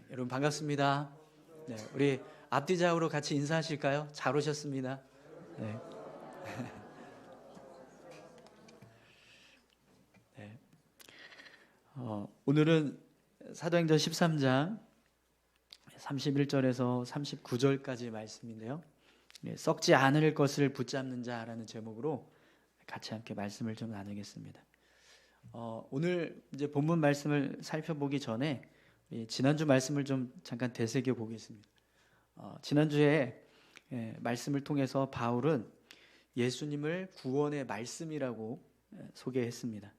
여러분 반갑습니다. 네, 우리 앞뒤좌우로 같이 인사하실까요? 잘 오셨습니다. 네. 네. 오늘은 사도행전 13장 31절에서 39절까지 말씀인데요. 네, 썩지 않을 것을 붙잡는 자라는 제목으로 같이 함께 말씀을 좀 나누겠습니다. 오늘 이제 본문 말씀을 살펴보기 전에 지난주 말씀을 좀 잠깐 되새겨 보겠습니다. 지난주에 말씀을 통해서 바울은 예수님을 구원의 말씀이라고 소개했습니다.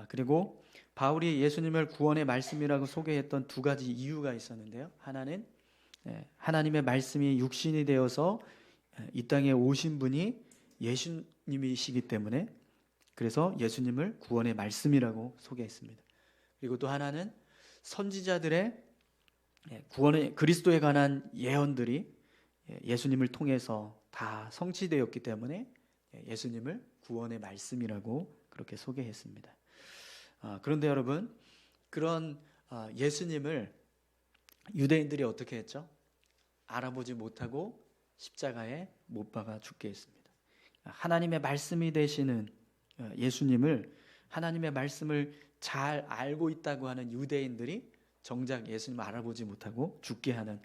그리고 바울이 예수님을 구원의 말씀이라고 소개했던 두 가지 이유가 있었는데요. 하나는 하나님의 말씀이 육신이 되어서 이 땅에 오신 분이 예수님이시기 때문에 그래서 예수님을 구원의 말씀이라고 소개했습니다. 그리고 또 하나는 선지자들의 구원의 그리스도에 관한 예언들이 예수님을 통해서 다 성취되었기 때문에 예수님을 구원의 말씀이라고 그렇게 소개했습니다. 그런데 여러분, 그런 예수님을 유대인들이 어떻게 했죠? 알아보지 못하고 십자가에 못 박아 죽게 했습니다. 하나님의 말씀이 되시는 예수님을, 하나님의 말씀을 잘 알고 있다고 하는 유대인들이 정작 예수님을 알아보지 못하고 죽게 하는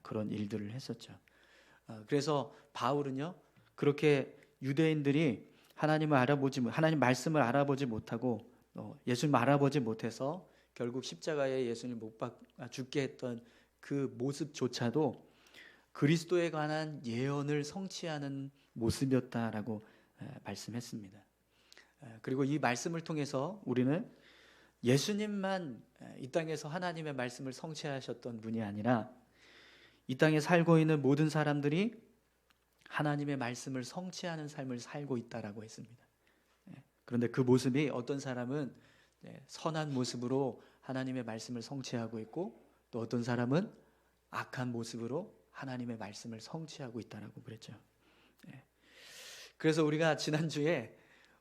그런 일들을 했었죠. 그래서 바울은요, 그렇게 유대인들이 하나님 말씀을 알아보지 못하고 예수님을 알아보지 못해서 결국 십자가에 예수님을 못 박아 죽게 했던 그 모습조차도 그리스도에 관한 예언을 성취하는 모습이었다라고 말씀했습니다. 그리고 이 말씀을 통해서 우리는 예수님만 이 땅에서 하나님의 말씀을 성취하셨던 분이 아니라 이 땅에 살고 있는 모든 사람들이 하나님의 말씀을 성취하는 삶을 살고 있다라고 했습니다. 그런데 그 모습이 어떤 사람은 선한 모습으로 하나님의 말씀을 성취하고 있고 또 어떤 사람은 악한 모습으로 하나님의 말씀을 성취하고 있다라고 그랬죠. 그래서 우리가 지난주에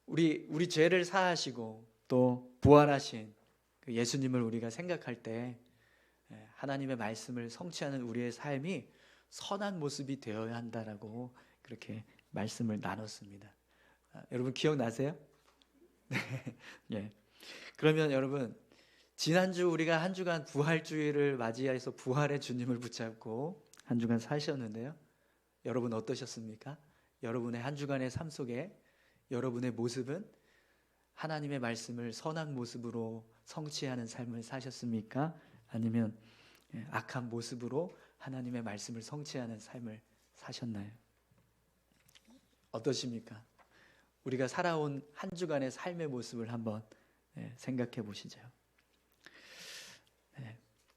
우리 죄를 사하시고 또 부활하신 그 예수님을 우리가 생각할 때 하나님의 말씀을 성취하는 우리의 삶이 선한 모습이 되어야 한다라고 그렇게 말씀을 나눴습니다. 여러분 기억나세요? 네. 그러면 여러분 지난주 우리가 한 주간 부활주의를 맞이해서 부활의 주님을 붙잡고 한 주간 사셨는데요. 여러분 어떠셨습니까? 여러분의 한 주간의 삶 속에 여러분의 모습은 하나님의 말씀을 선한 모습으로 성취하는 삶을 사셨습니까? 아니면 악한 모습으로 하나님의 말씀을 성취하는 삶을 사셨나요? 어떠십니까? 우리가 살아온 한 주간의 삶의 모습을 한번 생각해 보시죠.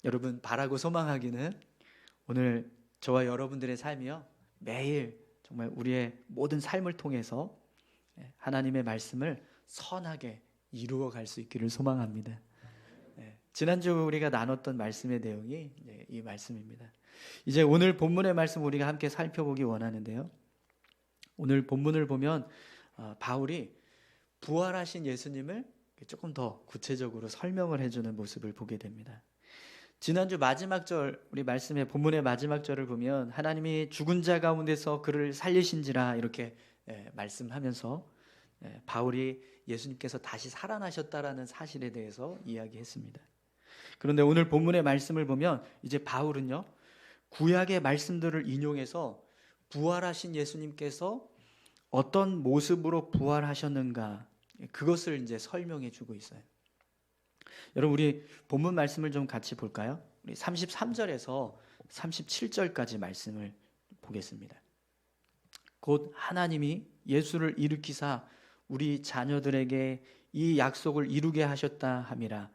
여러분 바라고 소망하기는 오늘 저와 여러분들의 삶이요 매일 정말 우리의 모든 삶을 통해서 하나님의 말씀을 선하게 이루어 갈 수 있기를 소망합니다. 지난주 우리가 나눴던 말씀의 내용이 이 말씀입니다. 이제 오늘 본문의 말씀 우리가 함께 살펴보기 원하는데요. 오늘 본문을 보면 바울이 부활하신 예수님을 조금 더 구체적으로 설명을 해주는 모습을 보게 됩니다. 지난주 마지막 절, 우리 말씀의 본문의 마지막 절을 보면 하나님이 죽은 자 가운데서 그를 살리신지라 이렇게 말씀하면서 바울이 예수님께서 다시 살아나셨다라는 사실에 대해서 이야기했습니다. 그런데 오늘 본문의 말씀을 보면 이제 바울은요 구약의 말씀들을 인용해서 부활하신 예수님께서 어떤 모습으로 부활하셨는가 그것을 이제 설명해 주고 있어요. 여러분 우리 본문 말씀을 좀 같이 볼까요? 우리 33절에서 37절까지 말씀을 보겠습니다. 곧 하나님이 예수를 일으키사 우리 자녀들에게 이 약속을 이루게 하셨다 함이라.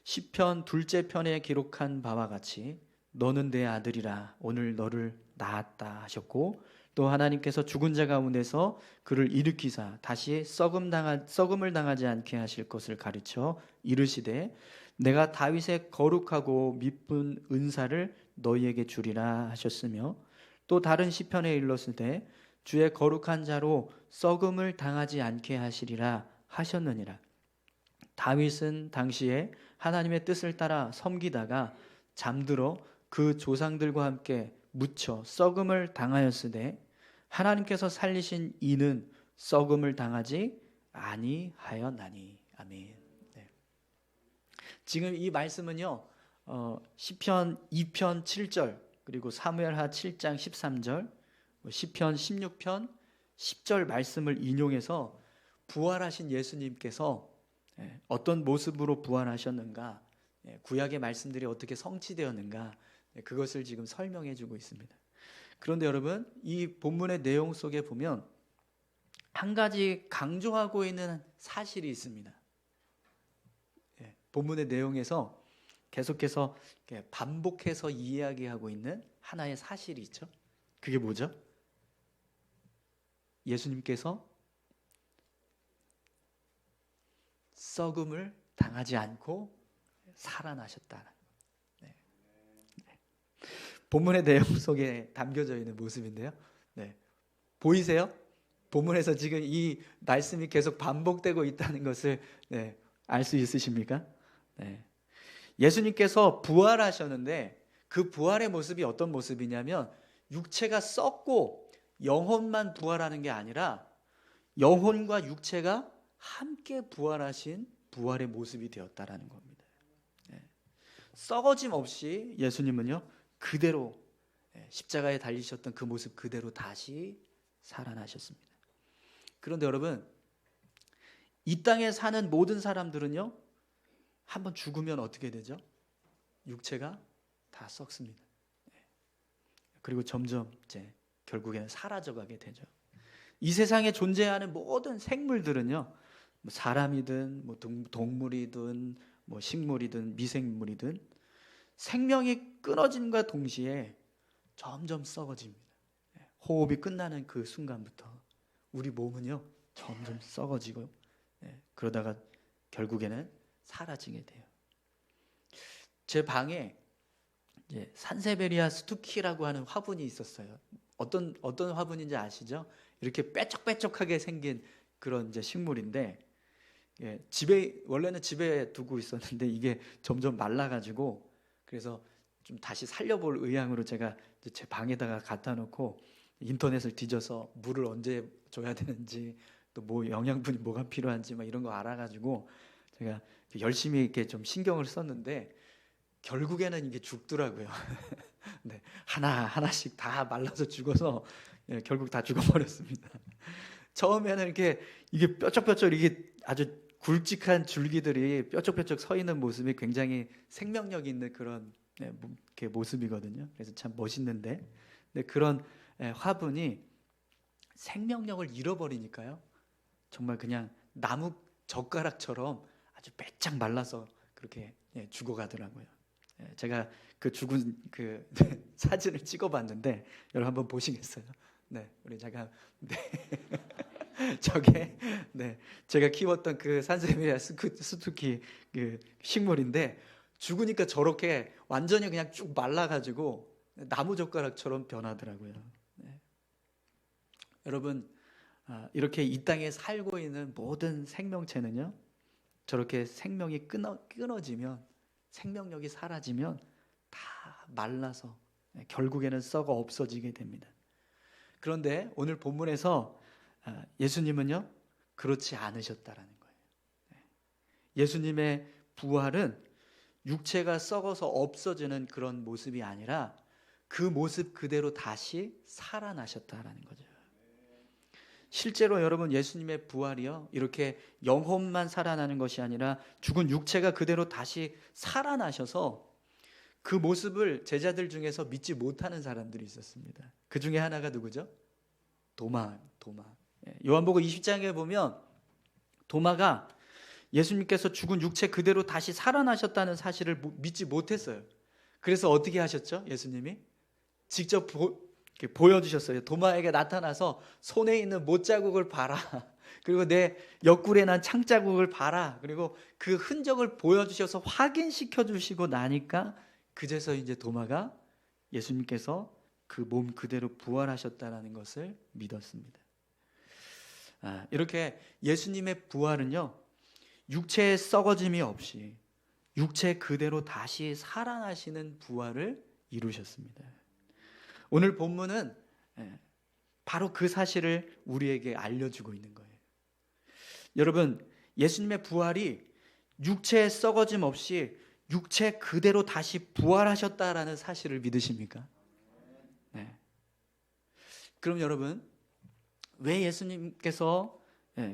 시편 둘째 편에 기록한 바와 같이 너는 내 아들이라 오늘 너를 낳았다 하셨고 또 하나님께서 죽은 자 가운데서 그를 일으키사 다시 썩음을 당하지 않게 하실 것을 가르쳐 이르시되 내가 다윗의 거룩하고 미쁜 은사를 너희에게 주리라 하셨으며 또 다른 시편에 일렀으되 주의 거룩한 자로 썩음을 당하지 않게 하시리라 하셨느니라. 다윗은 당시에 하나님의 뜻을 따라 섬기다가 잠들어 그 조상들과 함께 묻혀 썩음을 당하였으되 하나님께서 살리신 이는 썩음을 당하지 아니하였나니. 아멘. 네. 지금 이 말씀은요, 시편 2편 7절, 그리고 사무엘하 7장 13절, 시편 16편 10절 말씀을 인용해서 부활하신 예수님께서 어떤 모습으로 부활하셨는가, 구약의 말씀들이 어떻게 성취되었는가, 그것을 지금 설명해 주고 있습니다. 그런데 여러분, 이 본문의 내용 속에 보면 한 가지 강조하고 있는 사실이 있습니다. 본문의 내용에서 계속해서 반복해서 이야기하고 있는 하나의 사실이 있죠. 그게 뭐죠? 예수님께서 썩음을 당하지 않고 살아나셨다. 네. 본문의 내용 속에 담겨져 있는 모습인데요. 네. 보이세요? 본문에서 지금 이 말씀이 계속 반복되고 있다는 것을 알 수 있으십니까? 네. 예수님께서 부활하셨는데 그 부활의 모습이 어떤 모습이냐면 육체가 썩고 영혼만 부활하는 게 아니라 영혼과 육체가 함께 부활하신 부활의 모습이 되었다라는 겁니다. 썩어짐 없이 예수님은요 그대로 십자가에 달리셨던 그 모습 그대로 다시 살아나셨습니다. 그런데 여러분, 이 땅에 사는 모든 사람들은요 한번 죽으면 어떻게 되죠? 육체가 다 썩습니다. 그리고 점점 이제 결국에는 사라져가게 되죠. 이 세상에 존재하는 모든 생물들은요, 뭐 사람이든 뭐 동물이든 뭐 식물이든 미생물이든 생명이 끊어짐과 동시에 점점 썩어집니다. 호흡이 끝나는 그 순간부터 우리 몸은요 점점 썩어지고 그러다가 결국에는 사라지게 돼요. 제 방에 이제 산세베리아 스투키라고 하는 화분이 있었어요. 어떤 화분인지 아시죠? 이렇게 빼쩍빼쩍하게 생긴 그런 이제 식물인데, 원래는 집에 두고 있었는데 이게 점점 말라가지고 그래서 좀 다시 살려볼 의향으로 제가 제 방에다가 갖다 놓고 인터넷을 뒤져서 물을 언제 줘야 되는지 또 뭐 영양분이 뭐가 필요한지 막 이런 거 알아가지고 제가 열심히 이렇게 좀 신경을 썼는데 결국에는 이게 죽더라고요. 네, 하나씩 다 말라서 죽어서 결국 다 죽어버렸습니다. 처음에는 이게 뾰족뾰족 이게 아주 굵직한 줄기들이 뾰족뾰족 서 있는 모습이 굉장히 생명력 있는 그런 모습이거든요. 그래서 참 멋있는데, 그런 화분이 생명력을 잃어버리니까요. 정말 그냥 나무 젓가락처럼 아주 빼짝 말라서 그렇게 죽어가더라고요. 제가 그 죽은 그 사진을 찍어봤는데 여러분 한번 보시겠어요? 네, 우리 잠깐. 네, 저게 제가 키웠던 그 산세베리아 스투키 그 식물인데 죽으니까 저렇게 완전히 그냥 쭉 말라가지고 나무 젓가락처럼 변하더라고요. 여러분, 이렇게 이 땅에 살고 있는 모든 생명체는요 저렇게 생명이 끊어지면, 생명력이 사라지면 다 말라서 결국에는 썩어 없어지게 됩니다. 그런데 오늘 본문에서 예수님은요 그렇지 않으셨다라는 거예요. 예수님의 부활은 육체가 썩어서 없어지는 그런 모습이 아니라 그 모습 그대로 다시 살아나셨다라는 거죠. 실제로 여러분, 예수님의 부활이요 이렇게 영혼만 살아나는 것이 아니라 죽은 육체가 그대로 다시 살아나셔서 그 모습을 제자들 중에서 믿지 못하는 사람들이 있었습니다. 그 중에 하나가 누구죠? 도마. 요한복음 20장에 보면 도마가 예수님께서 죽은 육체 그대로 다시 살아나셨다는 사실을 믿지 못했어요. 그래서 어떻게 하셨죠? 예수님이 직접 보여주셨어요. 도마에게 나타나서 손에 있는 못자국을 봐라. 그리고 내 옆구리에 난 창자국을 봐라. 그리고 그 흔적을 보여주셔서 확인시켜 주시고 나니까 그제서 이제 도마가 예수님께서 그 몸 그대로 부활하셨다는 것을 믿었습니다. 이렇게 예수님의 부활은요 육체의 썩어짐이 없이 육체 그대로 다시 살아나시는 부활을 이루셨습니다. 오늘 본문은 바로 그 사실을 우리에게 알려주고 있는 거예요. 여러분, 예수님의 부활이 육체의 썩어짐 없이 육체 그대로 다시 부활하셨다라는 사실을 믿으십니까? 네. 그럼 여러분, 왜 예수님께서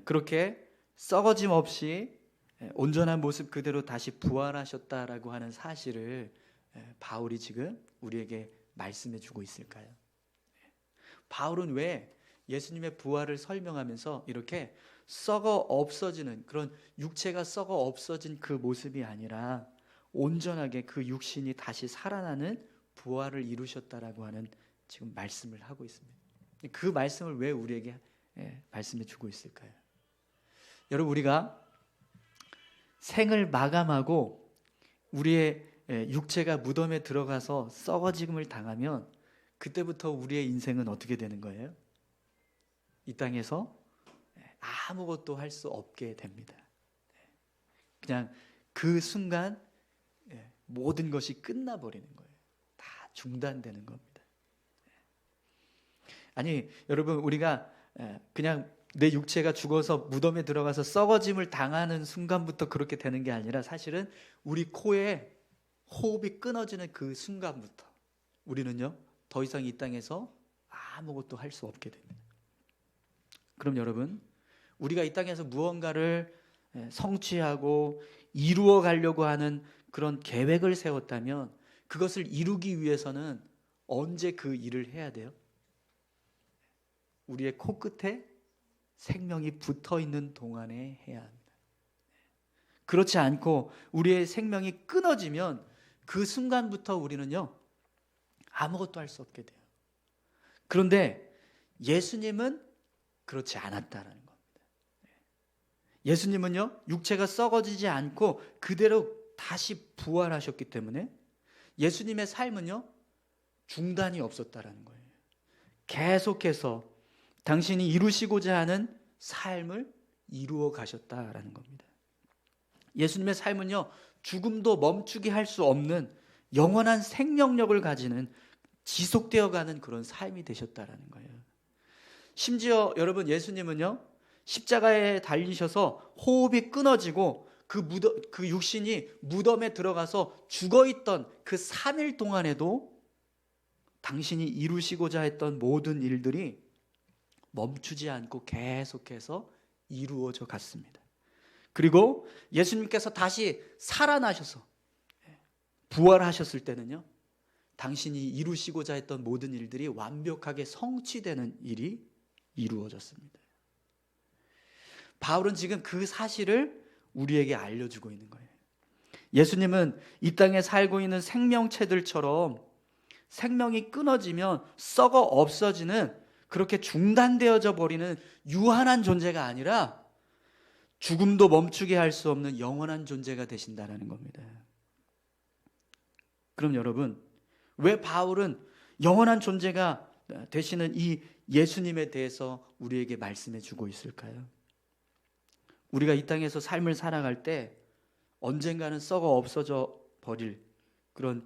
그렇게 썩어짐 없이 온전한 모습 그대로 다시 부활하셨다라고 하는 사실을 바울이 지금 우리에게 말씀해 주고 있을까요? 바울은 왜 예수님의 부활을 설명하면서 이렇게 썩어 없어지는, 그런 육체가 썩어 없어진 그 모습이 아니라 온전하게 그 육신이 다시 살아나는 부활을 이루셨다라고 하는 지금 말씀을 하고 있습니다. 그 말씀을 왜 우리에게 말씀해 주고 있을까요? 여러분, 우리가 생을 마감하고 우리의 육체가 무덤에 들어가서 썩어짐을 당하면 그때부터 우리의 인생은 어떻게 되는 거예요? 이 땅에서 아무것도 할 수 없게 됩니다. 그냥 그 순간 모든 것이 끝나버리는 거예요. 다 중단되는 겁니다. 아니, 여러분, 우리가 그냥 내 육체가 죽어서 무덤에 들어가서 썩어짐을 당하는 순간부터 그렇게 되는 게 아니라 사실은 우리 코에 호흡이 끊어지는 그 순간부터 우리는요, 더 이상 이 땅에서 아무것도 할 수 없게 됩니다. 그럼 여러분, 우리가 이 땅에서 무언가를 성취하고 이루어 가려고 하는 그런 계획을 세웠다면 그것을 이루기 위해서는 언제 그 일을 해야 돼요? 우리의 코끝에 생명이 붙어 있는 동안에 해야 합니다. 그렇지 않고 우리의 생명이 끊어지면 그 순간부터 우리는요, 아무것도 할 수 없게 돼요. 그런데 예수님은 그렇지 않았다라는 겁니다. 예수님은요, 육체가 썩어지지 않고 그대로 다시 부활하셨기 때문에 예수님의 삶은요, 중단이 없었다라는 거예요. 계속해서 당신이 이루시고자 하는 삶을 이루어 가셨다라는 겁니다. 예수님의 삶은요, 죽음도 멈추게 할 수 없는 영원한 생명력을 가지는, 지속되어 가는 그런 삶이 되셨다라는 거예요. 심지어 여러분, 예수님은요, 십자가에 달리셔서 호흡이 끊어지고 그 육신이 무덤에 들어가서 죽어있던 그 3일 동안에도 당신이 이루시고자 했던 모든 일들이 멈추지 않고 계속해서 이루어져 갔습니다. 그리고 예수님께서 다시 살아나셔서 부활하셨을 때는요, 당신이 이루시고자 했던 모든 일들이 완벽하게 성취되는 일이 이루어졌습니다. 바울은 지금 그 사실을 우리에게 알려주고 있는 거예요. 예수님은 이 땅에 살고 있는 생명체들처럼 생명이 끊어지면 썩어 없어지는, 그렇게 중단되어져 버리는 유한한 존재가 아니라 죽음도 멈추게 할 수 없는 영원한 존재가 되신다는 겁니다. 그럼 여러분, 왜 바울은 영원한 존재가 되시는 이 예수님에 대해서 우리에게 말씀해 주고 있을까요? 우리가 이 땅에서 삶을 살아갈 때 언젠가는 썩어 없어져 버릴 그런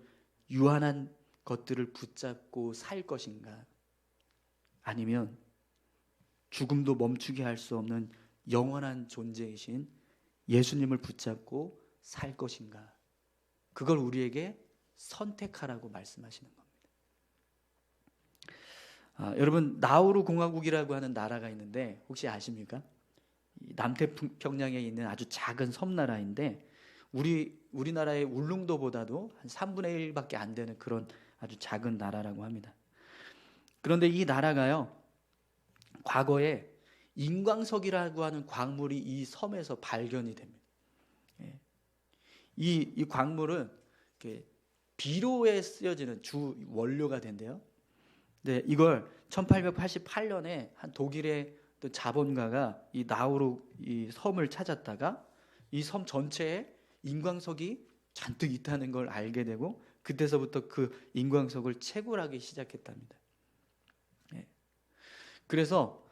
유한한 것들을 붙잡고 살 것인가? 아니면 죽음도 멈추게 할 수 없는 영원한 존재이신 예수님을 붙잡고 살 것인가? 그걸 우리에게 선택하라고 말씀하시는 겁니다. 여러분, 나우루 공화국이라고 하는 나라가 있는데 혹시 아십니까? 남태평양에 있는 아주 작은 섬나라인데 우리나라의 울릉도보다도 한 3분의 1밖에 안 되는 그런 아주 작은 나라라고 합니다. 그런데 이 나라가요, 과거에 인광석이라고 하는 광물이 이 섬에서 발견이 됩니다. 이 광물은 비료에 쓰여지는 주 원료가 된대요. 네, 이걸 1888년에 한 독일의 또 자본가가 이 나우루 이 섬을 찾았다가 이 섬 전체에 인광석이 잔뜩 있다는 걸 알게 되고 그때서부터 그 인광석을 채굴하기 시작했답니다. 그래서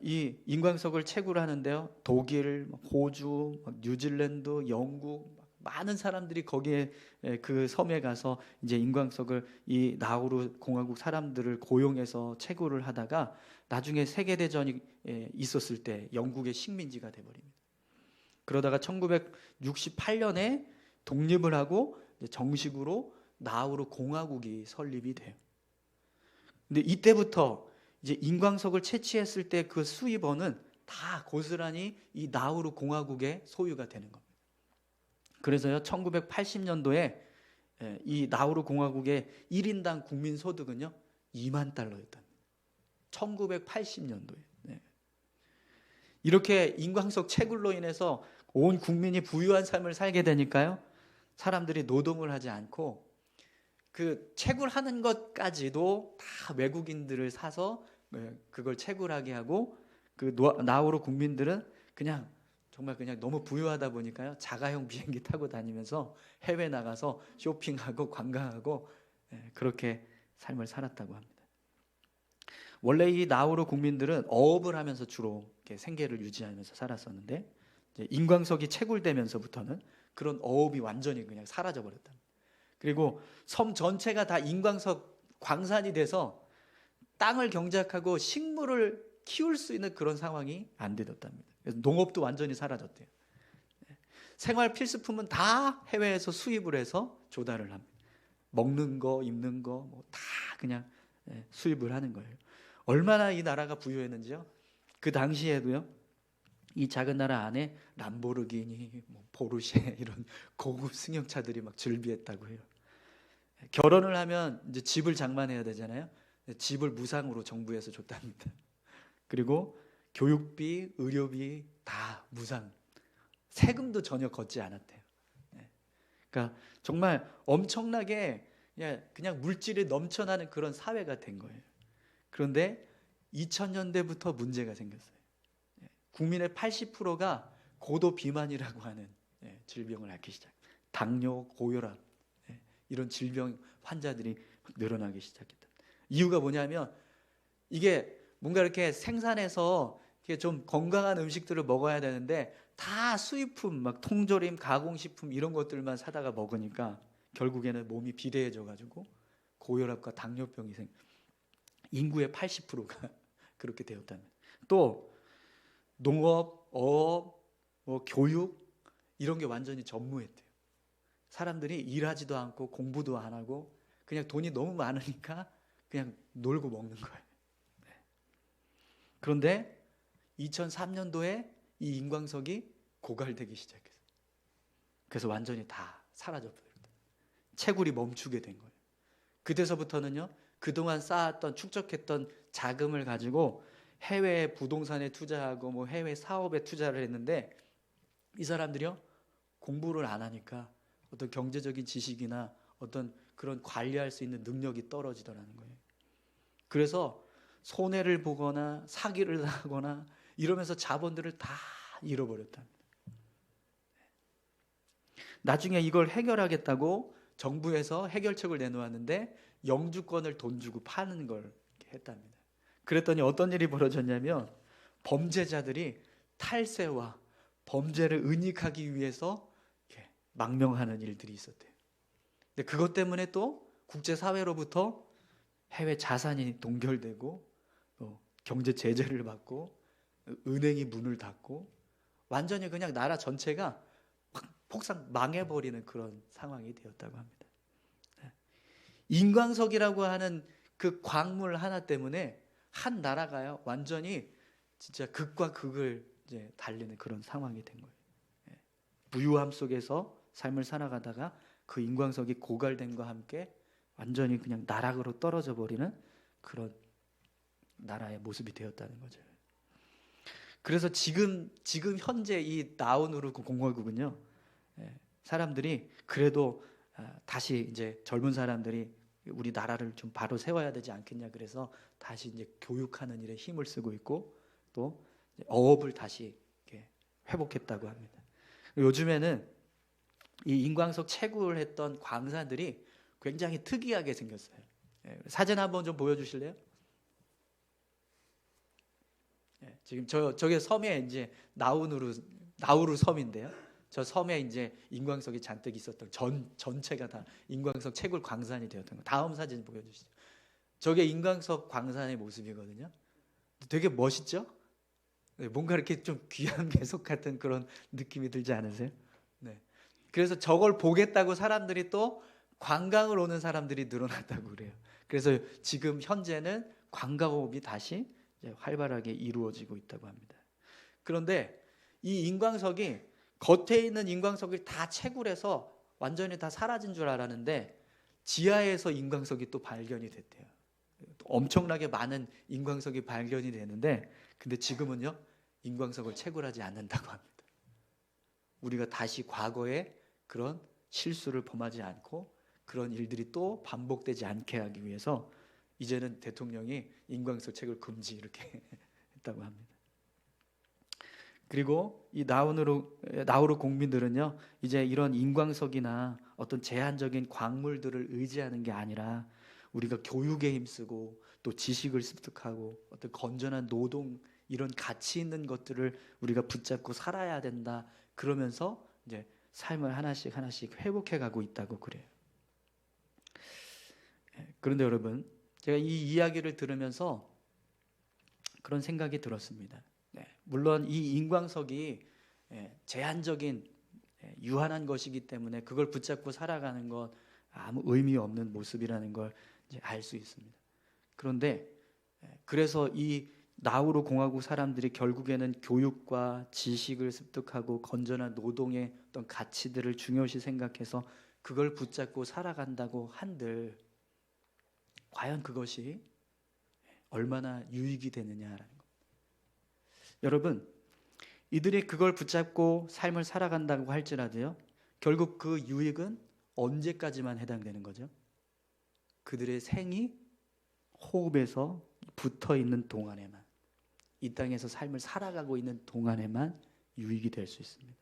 이 인광석을 채굴하는데요, 독일, 호주, 뉴질랜드, 영국 많은 사람들이 거기에 그 섬에 가서 이제 인광석을 이 나우루 공화국 사람들을 고용해서 채굴을 하다가 나중에 세계대전이 있었을 때 영국의 식민지가 돼버립니다. 그러다가 1968년에 독립을 하고 정식으로 나우루 공화국이 설립이 돼요. 근데 이때부터 이제 인광석을 채취했을 때 그 수입원은 다 고스란히 이 나우루 공화국의 소유가 되는 겁니다. 그래서요 1980년도에 이 나우루 공화국의 1인당 국민 소득은요 2만 달러였답니다. 1980년도에. 이렇게 인광석 채굴로 인해서 온 국민이 부유한 삶을 살게 되니까요 사람들이 노동을 하지 않고 그 채굴하는 것까지도 다 외국인들을 사서 그걸 채굴하게 하고 그 나우루 국민들은 그냥 정말 그냥 너무 부유하다 보니까요 자가용 비행기 타고 다니면서 해외 나가서 쇼핑하고 관광하고 그렇게 삶을 살았다고 합니다. 원래 이 나우루 국민들은 어업을 하면서 주로 이렇게 생계를 유지하면서 살았었는데 이제 인광석이 채굴되면서부터는 그런 어업이 완전히 그냥 사라져 버렸다. 그리고 섬 전체가 다 인광석 광산이 돼서 땅을 경작하고 식물을 키울 수 있는 그런 상황이 안 되었답니다. 그래서 농업도 완전히 사라졌대요. 생활 필수품은 다 해외에서 수입을 해서 조달을 합니다. 먹는 거, 입는 거, 뭐 다 그냥 수입을 하는 거예요. 얼마나 이 나라가 부유했는지요. 그 당시에도요. 이 작은 나라 안에 람보르기니, 뭐 포르쉐 이런 고급 승용차들이 막 즐비했다고 해요. 결혼을 하면 이제 집을 장만해야 되잖아요. 집을 무상으로 정부에서 줬답니다. 그리고 교육비, 의료비 다 무상. 세금도 전혀 걷지 않았대요. 그러니까 정말 엄청나게 그냥 물질이 넘쳐나는 그런 사회가 된 거예요. 그런데 2000년대부터 문제가 생겼어요. 국민의 80%가 고도 비만이라고 하는 질병을 앓기 시작. 당뇨, 고혈압 이런 질병 환자들이 늘어나기 시작했다. 이유가 뭐냐면 이게 뭔가 이렇게 생산해서 이게 좀 건강한 음식들을 먹어야 되는데 다 수입품, 막 통조림, 가공식품 이런 것들만 사다가 먹으니까 결국에는 몸이 비대해져 가지고 고혈압과 당뇨병이 인구의 80%가 그렇게 되었다는. 또 농업, 어업, 뭐 교육 이런 게 완전히 전무했대요. 사람들이 일하지도 않고 공부도 안 하고 그냥 돈이 너무 많으니까 그냥 놀고 먹는 거예요. 그런데 2003년도에 이 인광석이 고갈되기 시작했어요. 그래서 완전히 다 사라져버렸다. 채굴이 멈추게 된 거예요. 그때서부터는요, 그동안 쌓았던 축적했던 자금을 가지고 해외 부동산에 투자하고 뭐 해외 사업에 투자를 했는데 이 사람들이요 공부를 안 하니까 어떤 경제적인 지식이나 어떤 그런 관리할 수 있는 능력이 떨어지더라는 거예요. 그래서 손해를 보거나 사기를 하거나 이러면서 자본들을 다 잃어버렸답니다. 나중에 이걸 해결하겠다고 정부에서 해결책을 내놓았는데 영주권을 돈 주고 파는 걸 했답니다. 그랬더니 어떤 일이 벌어졌냐면 범죄자들이 탈세와 범죄를 은닉하기 위해서 망명하는 일들이 있었대요. 근데 그것 때문에 또 국제사회로부터 해외 자산이 동결되고 또 경제 제재를 받고 은행이 문을 닫고 완전히 그냥 나라 전체가 폭삭 망해버리는 그런 상황이 되었다고 합니다. 인광석이라고 하는 그 광물 하나 때문에 한 나라가요 완전히 진짜 극과 극을 이제 달리는 그런 상황이 된 거예요. 부유함 속에서 삶을 살아가다가 그 인광석이 고갈됨과 함께 완전히 그냥 나락으로 떨어져 버리는 그런 나라의 모습이 되었다는 거죠. 그래서 지금 현재 이 나우루 공화국은요, 사람들이 그래도 다시 이제 젊은 사람들이 우리 나라를 좀 바로 세워야 되지 않겠냐 그래서 다시 이제 교육하는 일에 힘을 쓰고 있고 또 어업을 다시 이렇게 회복했다고 합니다. 요즘에는 이 인광석 채굴했던 광산들이 굉장히 특이하게 생겼어요. 사진 한번 좀 보여주실래요? 지금 저게 섬에 이제 나우루 섬인데요. 저 섬에 이제 인광석이 잔뜩 있었던 전체가 다 인광석 채굴 광산이 되었던 거. 다음 사진 보여주시죠. 저게 인광석 광산의 모습이거든요. 되게 멋있죠? 뭔가 이렇게 좀 귀한 개석 같은 그런 느낌이 들지 않으세요? 네. 그래서 저걸 보겠다고 사람들이 또 관광을 오는 사람들이 늘어났다고 그래요. 그래서 지금 현재는 관광업이 다시 이제 활발하게 이루어지고 있다고 합니다. 그런데 이 인광석이 겉에 있는 인광석을 다 채굴해서 완전히 다 사라진 줄 알았는데 지하에서 인광석이 또 발견이 됐대요. 엄청나게 많은 인광석이 발견이 되는데 근데 지금은요 인광석을 채굴하지 않는다고 합니다. 우리가 다시 과거에 그런 실수를 범하지 않고 그런 일들이 또 반복되지 않게 하기 위해서 이제는 대통령이 인광석 채굴 금지 이렇게 했다고 합니다. 그리고 이 나우루 국민들은요 이제 이런 인광석이나 어떤 제한적인 광물들을 의지하는 게 아니라 우리가 교육에 힘쓰고 또 지식을 습득하고 어떤 건전한 노동 이런 가치 있는 것들을 우리가 붙잡고 살아야 된다. 그러면서 이제 삶을 하나씩 회복해 가고 있다고 그래요. 그런데 여러분, 제가 이 이야기를 들으면서 그런 생각이 들었습니다. 물론 이 인광석이 제한적인 유한한 것이기 때문에 그걸 붙잡고 살아가는 건 아무 의미 없는 모습이라는 걸 알 수 있습니다. 그런데 그래서 이 나우루 공화국 사람들이 결국에는 교육과 지식을 습득하고 건전한 노동의 어떤 가치들을 중요시 생각해서 그걸 붙잡고 살아간다고 한들 과연 그것이 얼마나 유익이 되느냐라는 겁니다. 여러분, 이들이 그걸 붙잡고 삶을 살아간다고 할지라도요, 결국 그 유익은 언제까지만 해당되는 거죠? 그들의 생이 호흡에서 붙어 있는 동안에만, 이 땅에서 삶을 살아가고 있는 동안에만 유익이 될 수 있습니다.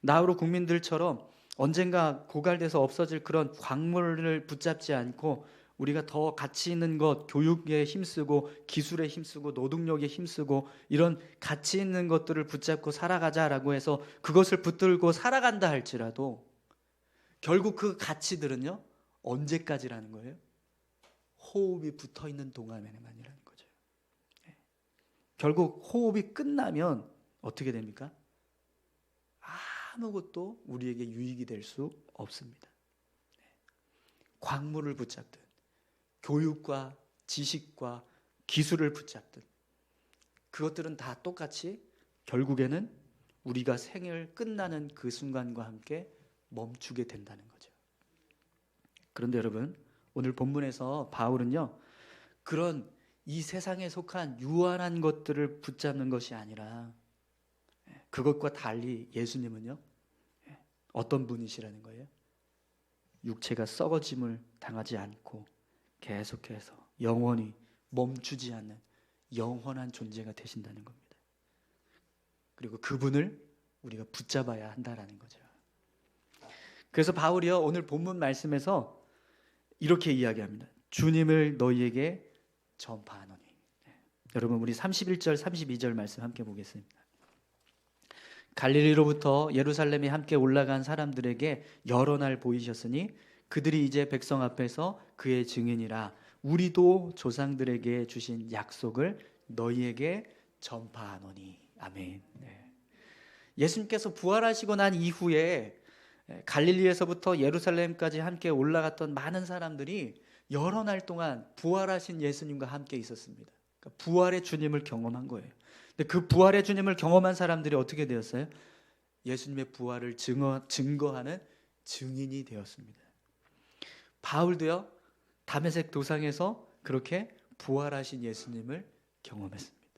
나우루 국민들처럼 언젠가 고갈돼서 없어질 그런 광물을 붙잡지 않고 우리가 더 가치 있는 것, 교육에 힘쓰고 기술에 힘쓰고 노동력에 힘쓰고 이런 가치 있는 것들을 붙잡고 살아가자라고 해서 그것을 붙들고 살아간다 할지라도 결국 그 가치들은요 언제까지라는 거예요? 호흡이 붙어있는 동안에만이라는 거죠. 결국 호흡이 끝나면 어떻게 됩니까? 아무것도 우리에게 유익이 될 수 없습니다. 광물을 붙잡든 교육과 지식과 기술을 붙잡든 그것들은 다 똑같이 결국에는 우리가 생을 끝나는 그 순간과 함께 멈추게 된다는 거죠. 그런데 여러분, 오늘 본문에서 바울은요 그런 이 세상에 속한 유한한 것들을 붙잡는 것이 아니라 그것과 달리 예수님은요 어떤 분이시라는 거예요? 육체가 썩어짐을 당하지 않고 계속해서 영원히 멈추지 않는 영원한 존재가 되신다는 겁니다. 그리고 그분을 우리가 붙잡아야 한다라는 거죠. 그래서 바울이요 오늘 본문 말씀에서 이렇게 이야기합니다. 주님을 너희에게 전파하노니. 여러분 우리 31절 32절 말씀 함께 보겠습니다. 갈릴리로부터 예루살렘에 함께 올라간 사람들에게 여러 날 보이셨으니 그들이 이제 백성 앞에서 그의 증인이라 우리도 조상들에게 주신 약속을 너희에게 전파하노니. 아멘. 예수님께서 부활하시고 난 이후에 갈릴리에서부터 예루살렘까지 함께 올라갔던 많은 사람들이 여러 날 동안 부활하신 예수님과 함께 있었습니다. 그러니까 부활의 주님을 경험한 거예요. 근데 그 부활의 주님을 경험한 사람들이 어떻게 되었어요? 예수님의 부활을 증거하는 증인이 되었습니다. 바울도요 다메섹 도상에서 그렇게 부활하신 예수님을 경험했습니다.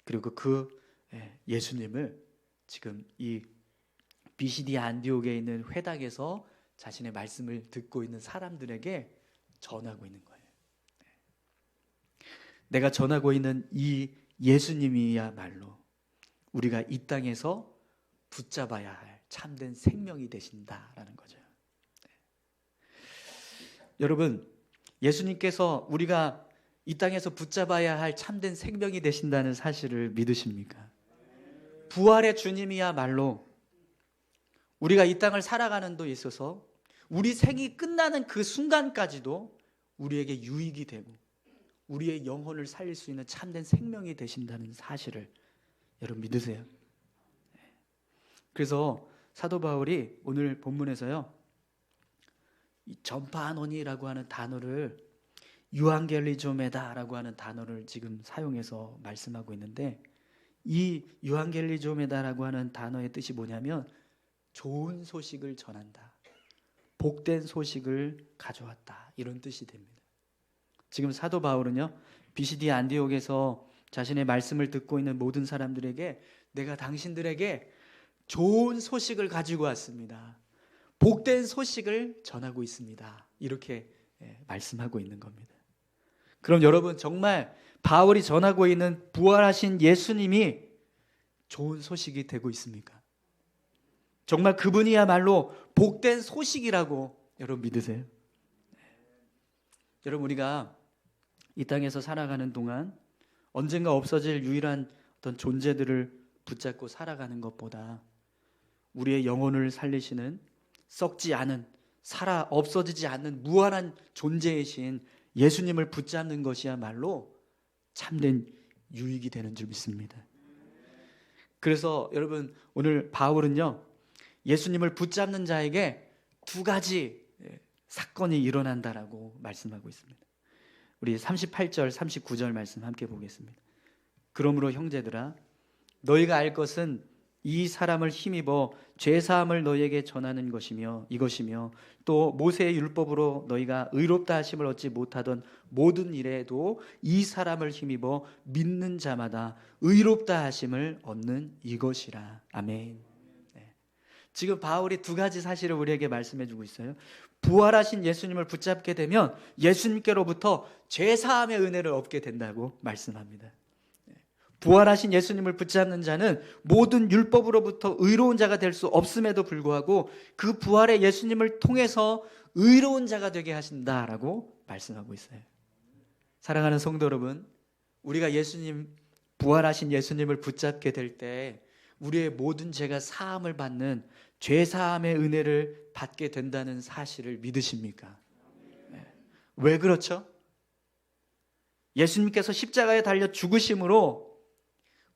그리고 그 예수님을 지금 이 비시디 안디옥에 있는 회당에서 자신의 말씀을 듣고 있는 사람들에게 전하고 있는 거예요. 내가 전하고 있는 이 예수님이야말로 우리가 이 땅에서 붙잡아야 할 참된 생명이 되신다라는 거죠. 여러분, 예수님께서 우리가 이 땅에서 붙잡아야 할 참된 생명이 되신다는 사실을 믿으십니까? 부활의 주님이야말로 우리가 이 땅을 살아가는 데 있어서 우리 생이 끝나는 그 순간까지도 우리에게 유익이 되고 우리의 영혼을 살릴 수 있는 참된 생명이 되신다는 사실을 여러분 믿으세요. 그래서 사도 바울이 오늘 본문에서요, 이 전파하노니라고 하는 단어를 유앙겔리조메다라고 하는 단어를 지금 사용해서 말씀하고 있는데, 이 유앙겔리조메다라고 하는 단어의 뜻이 뭐냐면 좋은 소식을 전한다, 복된 소식을 가져왔다, 이런 뜻이 됩니다. 지금 사도 바울은요, 비시디 안디옥에서 자신의 말씀을 듣고 있는 모든 사람들에게 내가 당신들에게 좋은 소식을 가지고 왔습니다, 복된 소식을 전하고 있습니다, 이렇게 말씀하고 있는 겁니다. 그럼 여러분, 정말 바울이 전하고 있는 부활하신 예수님이 좋은 소식이 되고 있습니까? 정말 그분이야말로 복된 소식이라고 여러분 믿으세요? 여러분, 우리가 이 땅에서 살아가는 동안 언젠가 없어질 유일한 어떤 존재들을 붙잡고 살아가는 것보다 우리의 영혼을 살리시는 썩지 않은, 없어지지 않는 무한한 존재이신 예수님을 붙잡는 것이야말로 참된 유익이 되는 줄 믿습니다. 그래서 여러분, 오늘 바울은요, 예수님을 붙잡는 자에게 두 가지 사건이 일어난다라고 말씀하고 있습니다. 우리 38절 39절 말씀 함께 보겠습니다. 그러므로 형제들아, 너희가 알 것은 이 사람을 힘입어 죄사함을 너희에게 전하는 것이며 이것이며, 또 모세의 율법으로 너희가 의롭다 하심을 얻지 못하던 모든 일에도 이 사람을 힘입어 믿는 자마다 의롭다 하심을 얻는 이것이라. 아멘. 지금 바울이 두 가지 사실을 우리에게 말씀해 주고 있어요. 부활하신 예수님을 붙잡게 되면 예수님께로부터 죄사함의 은혜를 얻게 된다고 말씀합니다. 부활하신 예수님을 붙잡는 자는 모든 율법으로부터 의로운 자가 될 수 없음에도 불구하고 그 부활의 예수님을 통해서 의로운 자가 되게 하신다라고 말씀하고 있어요. 사랑하는 성도 여러분, 우리가 부활하신 예수님을 붙잡게 될 때 우리의 모든 죄가 사함을 받는 죄사함의 은혜를 받게 된다는 사실을 믿으십니까? 왜 그렇죠? 예수님께서 십자가에 달려 죽으심으로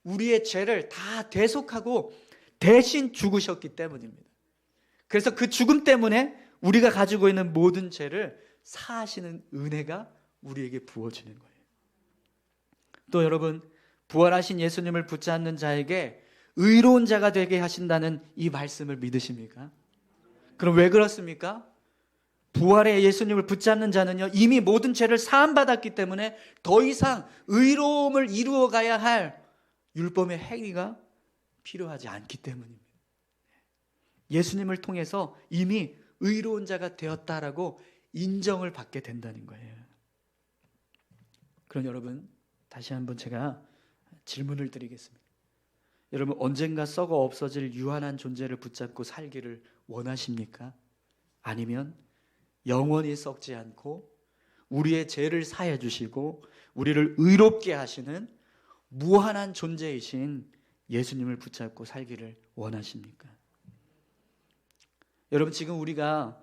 우리의 죄를 다 대속하고 대신 죽으셨기 때문입니다. 그래서 그 죽음 때문에 우리가 가지고 있는 모든 죄를 사하시는 은혜가 우리에게 부어지는 거예요. 또 여러분, 부활하신 예수님을 붙잡는 자에게 의로운 자가 되게 하신다는 이 말씀을 믿으십니까? 그럼 왜 그렇습니까? 부활의 예수님을 붙잡는 자는요, 이미 모든 죄를 사함받았기 때문에 더 이상 의로움을 이루어가야 할 율법의 행위가 필요하지 않기 때문입니다. 예수님을 통해서 이미 의로운 자가 되었다라고 인정을 받게 된다는 거예요. 그럼 여러분, 다시 한번 제가 질문을 드리겠습니다. 여러분, 언젠가 썩어 없어질 유한한 존재를 붙잡고 살기를 원하십니까? 아니면 영원히 썩지 않고 우리의 죄를 사해 주시고 우리를 의롭게 하시는 무한한 존재이신 예수님을 붙잡고 살기를 원하십니까? 여러분, 지금 우리가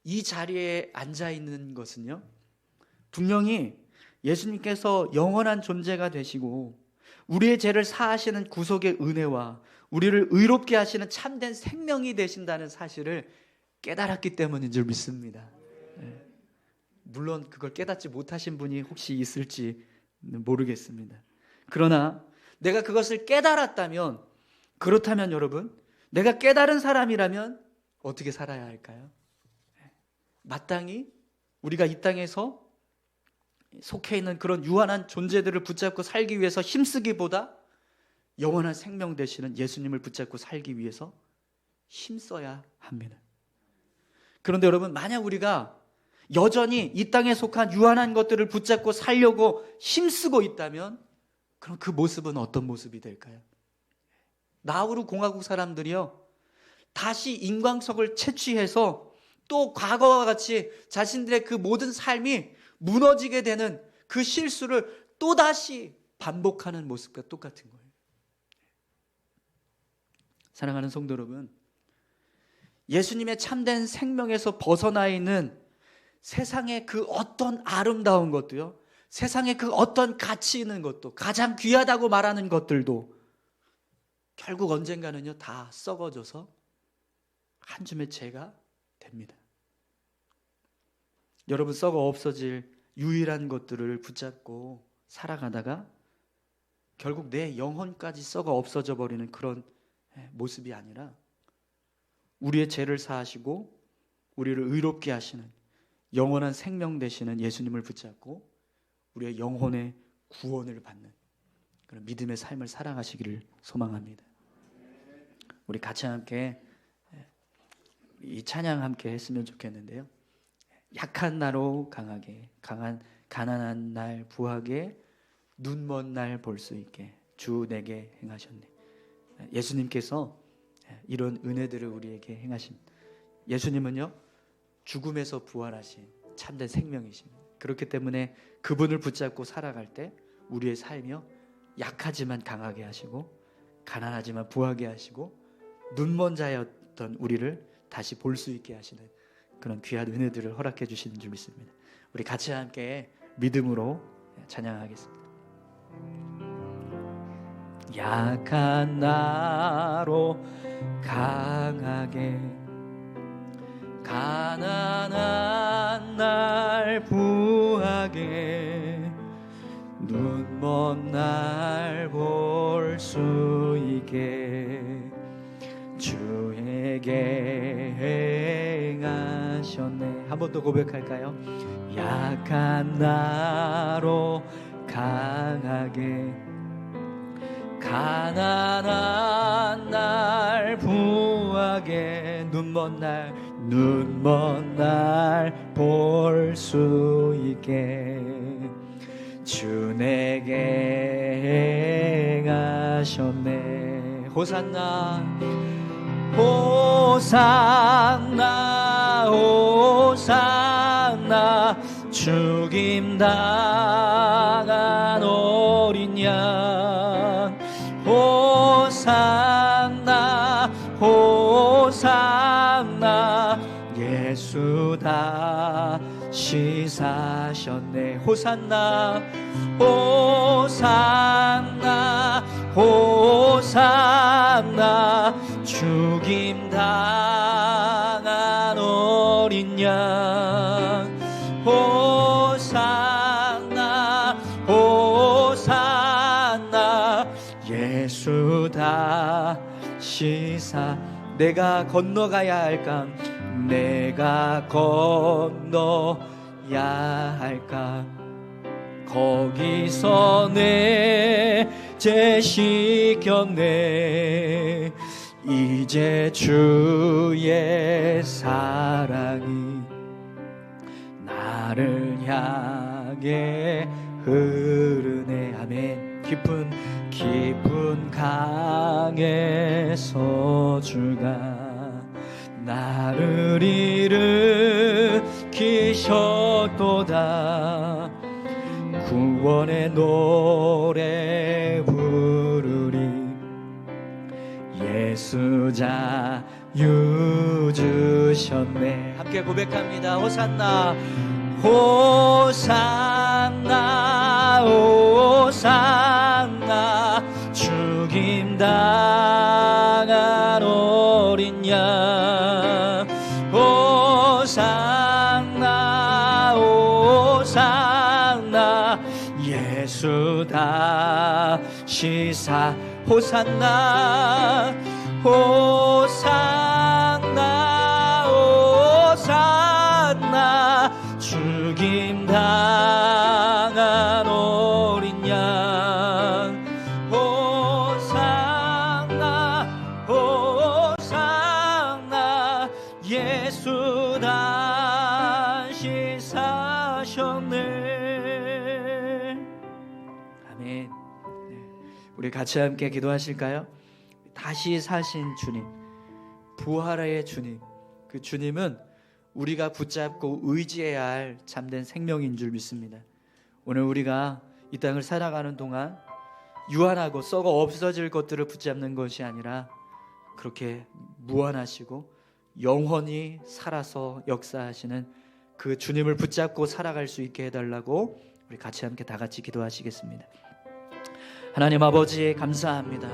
이 자리에 앉아 있는 것은요, 분명히 예수님께서 영원한 존재가 되시고 우리의 죄를 사하시는 구속의 은혜와 우리를 의롭게 하시는 참된 생명이 되신다는 사실을 깨달았기 때문인 줄 믿습니다. 물론 그걸 깨닫지 못하신 분이 혹시 있을지 모르겠습니다. 그러나 내가 그것을 깨달았다면, 그렇다면 여러분, 내가 깨달은 사람이라면 어떻게 살아야 할까요? 마땅히 우리가 이 땅에서 속해 있는 그런 유한한 존재들을 붙잡고 살기 위해서 힘쓰기보다 영원한 생명 되시는 예수님을 붙잡고 살기 위해서 힘써야 합니다. 그런데 여러분, 만약 우리가 여전히 이 땅에 속한 유한한 것들을 붙잡고 살려고 힘쓰고 있다면 그럼 그 모습은 어떤 모습이 될까요? 나우루 공화국 사람들이요, 다시 인광석을 채취해서 또 과거와 같이 자신들의 그 모든 삶이 무너지게 되는 그 실수를 또다시 반복하는 모습과 똑같은 거예요. 사랑하는 성도 여러분, 예수님의 참된 생명에서 벗어나 있는 세상의 그 어떤 아름다운 것도요, 세상의 그 어떤 가치 있는 것도, 가장 귀하다고 말하는 것들도 결국 언젠가는요 다 썩어져서 한 줌의 재가 됩니다. 여러분, 썩어 없어질 유일한 것들을 붙잡고 살아가다가 결국 내 영혼까지 썩어 없어져 버리는 그런 모습이 아니라, 우리의 죄를 사하시고 우리를 의롭게 하시는 영원한 생명 되시는 예수님을 붙잡고 우리의 영혼의 구원을 받는 그런 믿음의 삶을 살아가시기를 소망합니다. 우리 같이 함께 이 찬양 함께 했으면 좋겠는데요. 약한 나로 강하게, 가난한 날 부하게, 눈먼 날 볼 수 있게 주 내게 행하셨네. 예수님께서 이런 은혜들을 우리에게 행하십니다. 예수님은요 죽음에서 부활하신 참된 생명이십니다. 그렇기 때문에 그분을 붙잡고 살아갈 때 우리의 삶이요 약하지만 강하게 하시고, 가난하지만 부하게 하시고, 눈먼 자였던 우리를 다시 볼 수 있게 하시는 그런 귀한 은혜들을 허락해 주시는 줄 믿습니다. 우리 같이 함께 믿음으로 찬양하겠습니다. 약한 나로 강하게, 가난한 날 부하게, 눈먼 날 볼 수 있게 주에게 행하셨네. 한 번 더 고백할까요? 약한 나로 강하게, 가난한 날 부하게, 눈먼 날 볼 수 있게 주 내게 행하셨네. 호산나 호산나 호산나, 죽임당한 어린 양. 호산나 호산나, 예수 다시 사셨네. 호산나 호산나 호산나, 죽임당한 어린 양. 호산나 호산나, 예수 다시 내가 건너가야 할 강, 내가 건너야 할 강, 거기서 내 죄 씻겼네. 이제 주의 사랑이 나를 향해 흐르네. 아멘. 깊은 강에서 주가 나를 일으키셨도다. 구원의 노래 부르리. 예수 자유 주셨네. 함께 고백합니다. 호산나 호산나 호산나, 죽임당한 어린 양. 호산나 호산나, 예수 다시 호산나 호산나 호산나, 죽임당한 어린 양. 호산나 호산나, 예수 다시 사셨네. 아멘. 우리 같이 함께 기도하실까요? 다시 사신 주님, 부활의 주님, 그 주님은 우리가 붙잡고 의지해야 할 참된 생명인 줄 믿습니다. 오늘 우리가 이 땅을 살아가는 동안 유한하고 썩어 없어질 것들을 붙잡는 것이 아니라 그렇게 무한하시고 영원히 살아서 역사하시는 그 주님을 붙잡고 살아갈 수 있게 해달라고 우리 같이 함께 다 같이 기도하시겠습니다. 하나님 아버지, 감사합니다.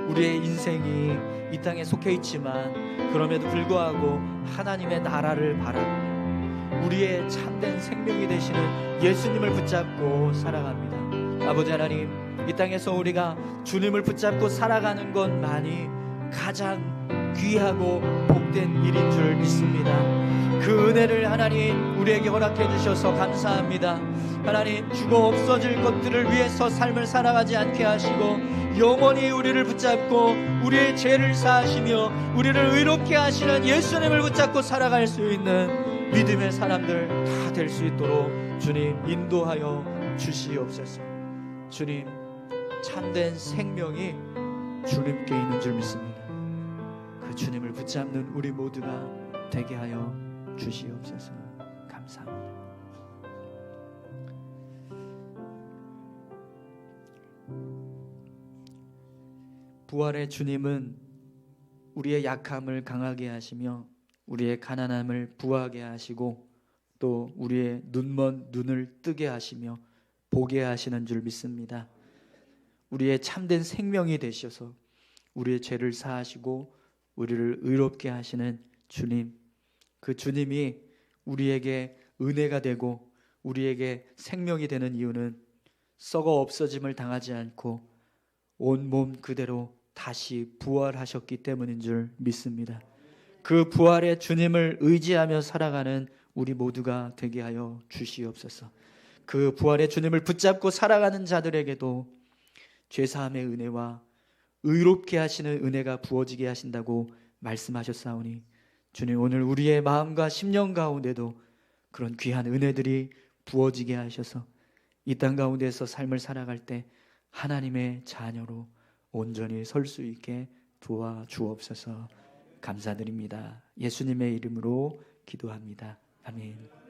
우리의 인생이 이 땅에 속해 있지만 그럼에도 불구하고 하나님의 나라를 바라고 우리의 참된 생명이 되시는 예수님을 붙잡고 살아갑니다. 아버지 하나님, 이 땅에서 우리가 주님을 붙잡고 살아가는 것만이 가장 귀하고 복된 일인 줄 믿습니다. 그 은혜를 하나님 우리에게 허락해 주셔서 감사합니다. 하나님, 죽어 없어질 것들을 위해서 삶을 살아가지 않게 하시고 영원히 우리를 붙잡고 우리의 죄를 사하시며 우리를 의롭게 하시는 예수님을 붙잡고 살아갈 수 있는 믿음의 사람들 다 될 수 있도록 주님 인도하여 주시옵소서. 주님, 참된 생명이 주님께 있는 줄 믿습니다. 그 주님을 붙잡는 우리 모두가 되게 하여 주시옵소서. 감사합니다. 부활의 주님은 우리의 약함을 강하게 하시며 우리의 가난함을 부하게 하시고 또 우리의 눈먼 눈을 뜨게 하시며 보게 하시는 줄 믿습니다. 우리의 참된 생명이 되셔서 우리의 죄를 사하시고 우리를 의롭게 하시는 주님, 그 주님이 우리에게 은혜가 되고 우리에게 생명이 되는 이유는 썩어 없어짐을 당하지 않고 온몸 그대로 다시 부활하셨기 때문인 줄 믿습니다. 그 부활의 주님을 의지하며 살아가는 우리 모두가 되게 하여 주시옵소서. 그 부활의 주님을 붙잡고 살아가는 자들에게도 죄사함의 은혜와 의롭게 하시는 은혜가 부어지게 하신다고 말씀하셨사오니 주님, 오늘 우리의 마음과 심령 가운데도 그런 귀한 은혜들이 부어지게 하셔서 이 땅 가운데서 삶을 살아갈 때 하나님의 자녀로 온전히 설 수 있게 도와주옵소서. 감사드립니다. 예수님의 이름으로 기도합니다. 아멘.